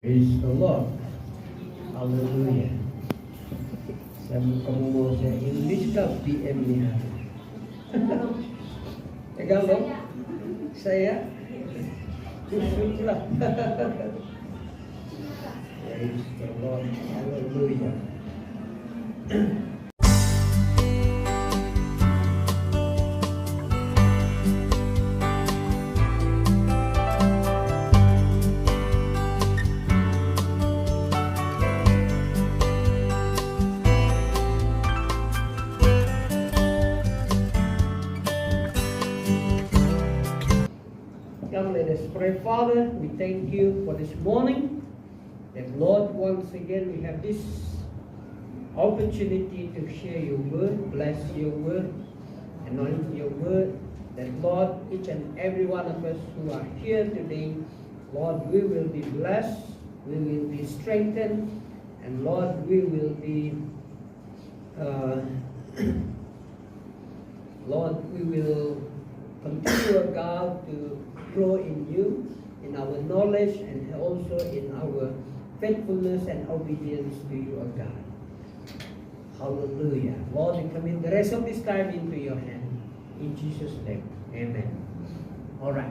Praise the Lord. Hallelujah. Saya mau saya English kah PM nya? Pegang dong. Saya switch lah. Praise the Lord. Hallelujah. Come, let us pray. Father, we thank you for this morning. That Lord, once again we have this opportunity to share your word, bless your word, anoint your word. That Lord, each and every one of us who are here today, Lord, we will be blessed, we will be strengthened, and Lord, we will be, Lord, we will continue, God, to grow in you, in our knowledge, and also in our faithfulness and obedience to you, O God. Hallelujah. Lord, we commit the rest of this time into your hand. In Jesus' name, amen. Alright.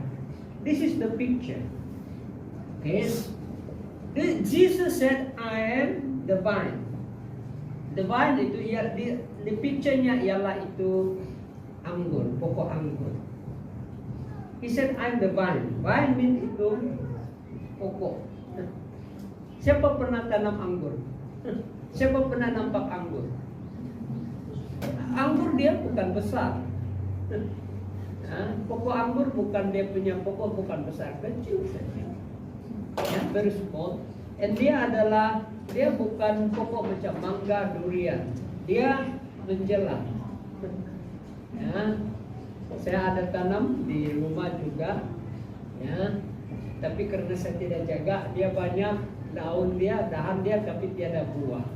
This is the picture. Okay. Jesus said, I am the vine. The vine itu, ya, di picture-nya ialah itu anggur, pokok anggur. He said, I'm the vine. Vine means itu pokok. Siapa pernah tanam anggur? Siapa pernah nampak anggur? Anggur dia bukan besar. Pokok anggur bukan dia punya pokok bukan besar, kecil saja. Ya, very small. And dia bukan pokok macam mangga, durian. Dia menjelang. Ya. Saya ada tanam di rumah juga, ya. Tapi karena saya tidak jaga, dia banyak dahan dia, tapi tiada buah.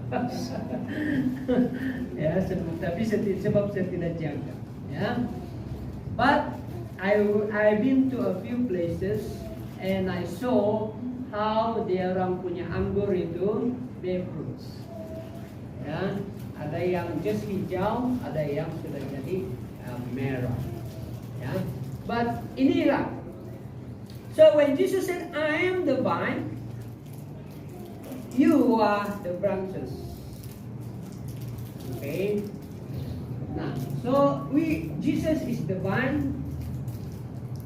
Ya, tapi sebab saya tidak jaga, ya. But I've been to a few places and I saw how dia orang punya anggur itu bear fruits. Ya, ada yang just hijau, ada yang sudah jadi merah. Yeah. But inilah. So when Jesus said, I am the vine, you are the branches. Okay. Now, so Jesus is the vine.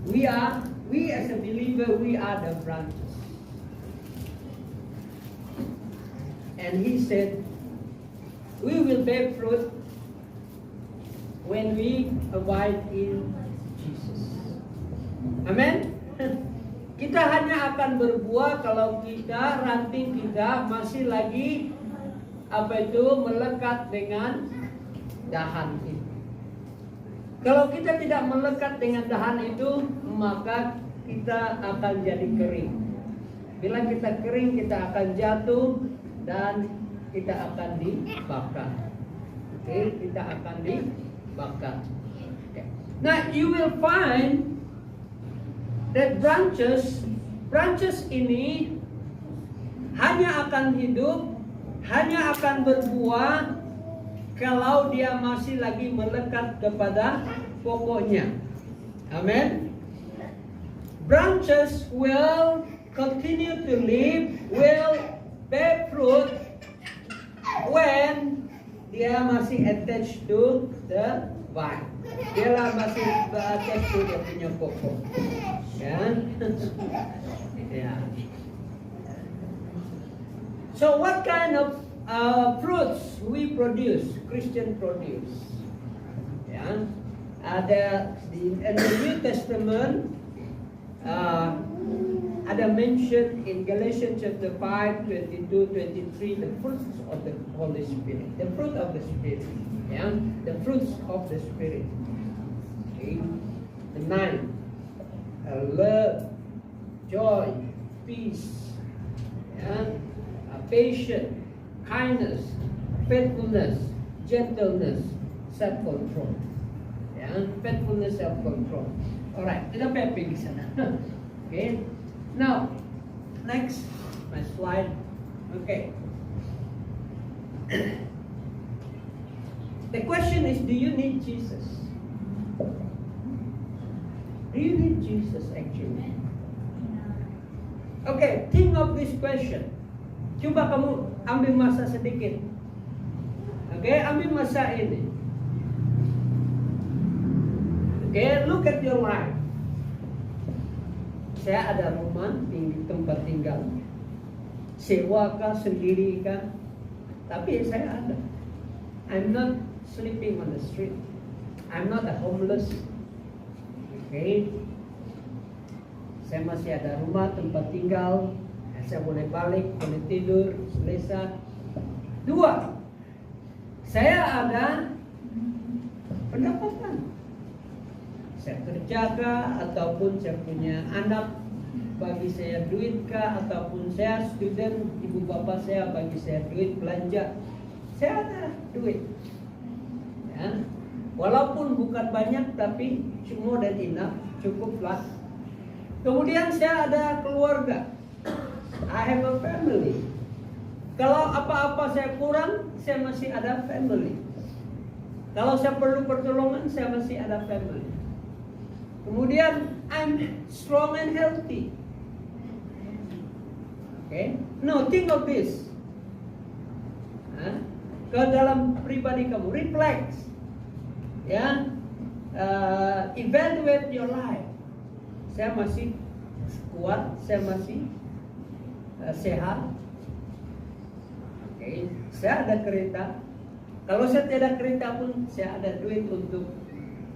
We as a believer, we are the branches. And he said, we will bear fruit when we abide in Jesus. Amen. Kita hanya akan berbuah kalau ranting kita masih lagi melekat dengan dahan itu. Kalau kita tidak melekat dengan dahan itu, maka kita akan jadi kering. Bila kita kering, kita akan jatuh dan kita akan dibakar. Oke, kita akan dibakar. Okay. Now you will find that branches ini hanya akan hidup, hanya akan berbuah kalau dia masih lagi melekat kepada pokoknya. Amen. Branches will continue to live, will bear fruit when dia masih attached to the vine. Dia masih attached to dia punya pokok. Ya. Ya. So what kind of fruits we produce? Christian produce. Ya. Ada in the New Testament ada mention in Galatians chapter 5, 22, 23, the fruits of the Holy Spirit. The fruit of the Spirit. Yeah? The fruits of the Spirit. Okay? The 9. Love, joy, peace, yeah? Patience, kindness, faithfulness, gentleness, self-control. Yeah? Faithfulness, self-control. Alright, kita pergi sana. Okay? Now, next. my slide. Okay. The question is, do you need Jesus? Do you need Jesus actually? Okay, think of this question. Coba kamu ambil masa sedikit. Okay, ambil masa ini. Okay, look at your life. Saya ada rumah, tempat tinggal. Sewa kah, sendiri kah? Tapi saya ada. I'm not sleeping on the street. I'm not a homeless. Okay. Saya masih ada rumah, tempat tinggal. Saya boleh balik, boleh tidur, selesa. Dua, saya ada pendapatan. Saya kerja kah, ataupun saya punya anak bagi saya duit kah, ataupun saya student, ibu bapak saya bagi saya duit belanja. Saya ada duit. Ya. Walaupun bukan banyak, tapi more than enough, cukuplah. Kemudian saya ada keluarga. I have a family. Kalau apa-apa saya kurang, saya masih ada family. Kalau saya perlu pertolongan, saya masih ada family. Kemudian I'm strong and healthy. Okay? No, think of this. Ke dalam pribadi kamu, reflect. Ya, evaluate your life. Saya masih kuat, saya masih sehat. Okay. Saya ada kereta. Kalau saya tidak ada kereta pun, saya ada duit untuk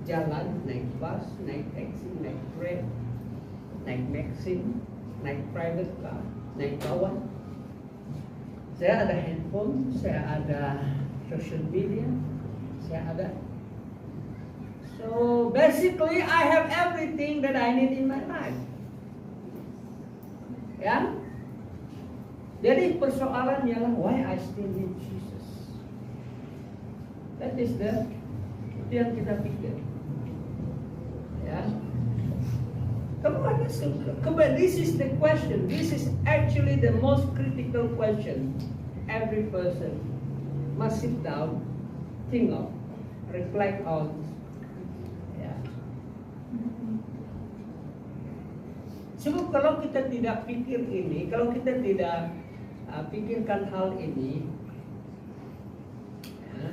jalan, naik bus, naik taxi, naik train, naik maxim, naik private car, naik kawan. Saya ada handphone, saya ada social media, saya ada. So basically, I have everything that I need in my life. Ya. Jadi persoalannya ialah why I still need Jesus. That is itu yang kita pikir. Ya. This is the question. This is actually the most critical question every person must sit down, think of, reflect on. Sebab kalau kita tidak pikir ini, kalau kita tidak pikirkan hal ini, ya,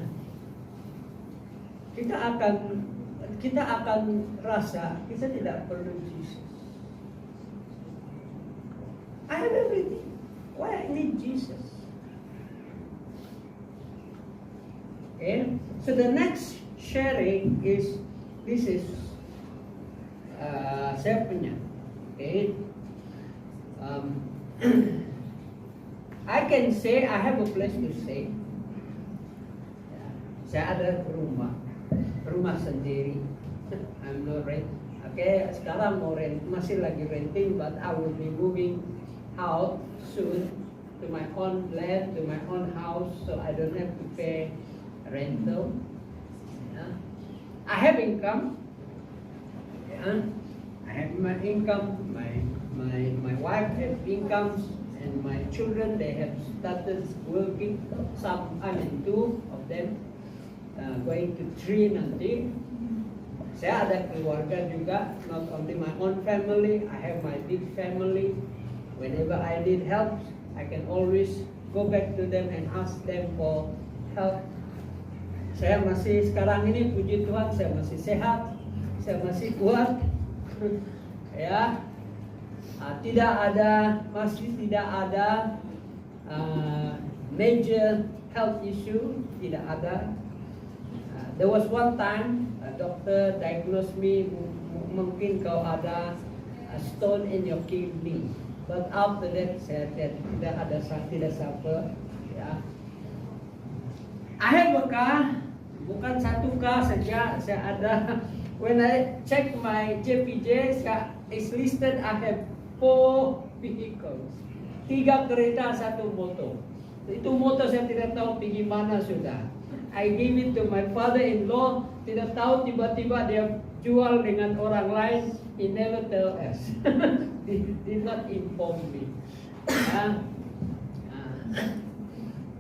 kita akan rasa kita tidak perlu Jesus. I have everything. Why I need Jesus? Okay. So the next sharing is saya punya. Okay. I can say I have a place to stay. Saya ada rumah sendiri. I'm not rent. Okay, sekarang mau rent, masih lagi renting, but I will be moving out soon to my own land, to my own house, so I don't have to pay rental. I have income. I have my income. My wife has incomes, and my children, they have started working. Two of them going to 3 nanti. Saya ada keluarga juga, not only my own family, I have my big family. Whenever I need help, I can always go back to them and ask them for help. Saya masih sekarang ini, puji Tuhan, saya masih sehat, saya masih kuat. Ya, masih tidak ada major health issue, tidak ada. There was one time a doctor diagnosed me, mungkin kau ada a stone in your kidney, but after that saya tidak suffer. Ya, I have a car, bukan satu car saja, saya ada. When I check my JPJ, it's listed I have 4 vehicles. 3 kereta, 1 motor. Itu motor saya tidak tahu pergi mana sudah. I gave it to my father-in-law. Tidak tahu tiba-tiba dia jual dengan orang lain. He never tell us. Did not inform me.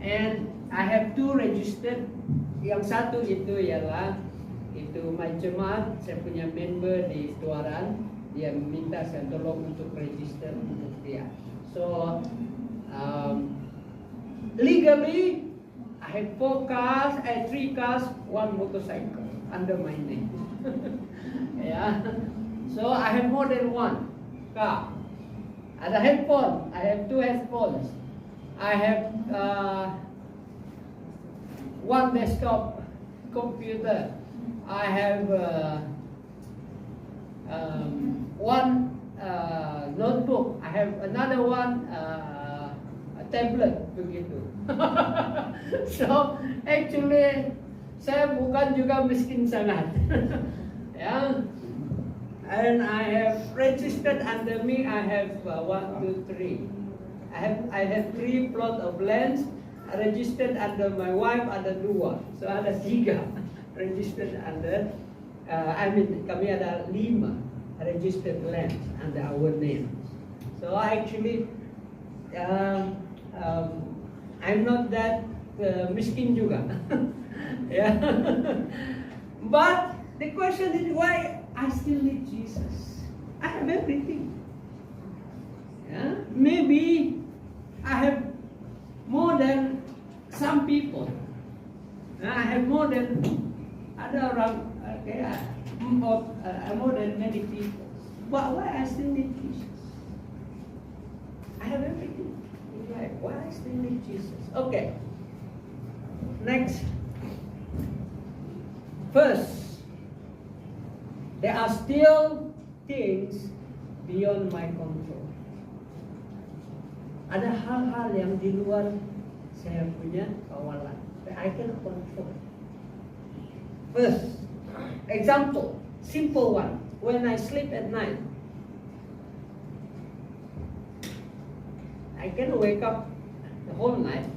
And I have 2 registered. Yang satu itu ialah my jemaat, saya punya member di Tuaran, dia minta saya tolong untuk register untuk dia. So legally I have 4 cars, 3 cars, 1 motorcycle under my name. Yeah. So I have more than 1 car. Ada headphone, I have 2 headphones. I have 1 desktop computer. I have 1 notebook. I have another 1 a tablet begitu. So actually saya bukan juga miskin sangat. Yeah. And I have registered under me. I have 1, 2, 3. I have 3 plot of lands registered under my wife, ada 2. So ada 3 registered under. Kami ada 5 registered lands under our name. So actually, I'm not that miskin juga. Yeah. But the question is why I still need Jesus. I have everything. Yeah? Maybe I have more than some people. I have more than ada orang, more than many people. But why I still need Jesus? I have everything in life. Why I still need Jesus? Okay. Next. First, there are still things beyond my control. Ada hal-hal yang di luar saya punya kawalan that I cannot control. First, example, simple one. When I sleep at night, I can wake up the whole night,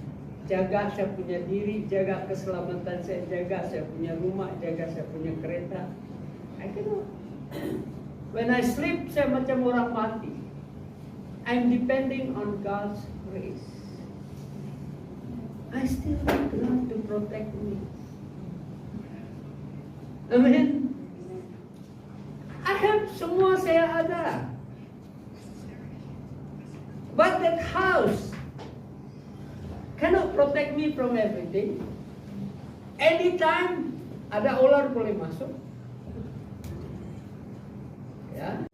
jaga saya punya diri, jaga keselamatan saya, jaga saya punya rumah, jaga saya punya kereta. I cannot. When I sleep, saya macam orang mati. I'm depending on God's grace. I still need God to protect me. Amen. I have semua saya ada. But that house cannot protect me from everything. Anytime ada ular boleh masuk. Ya.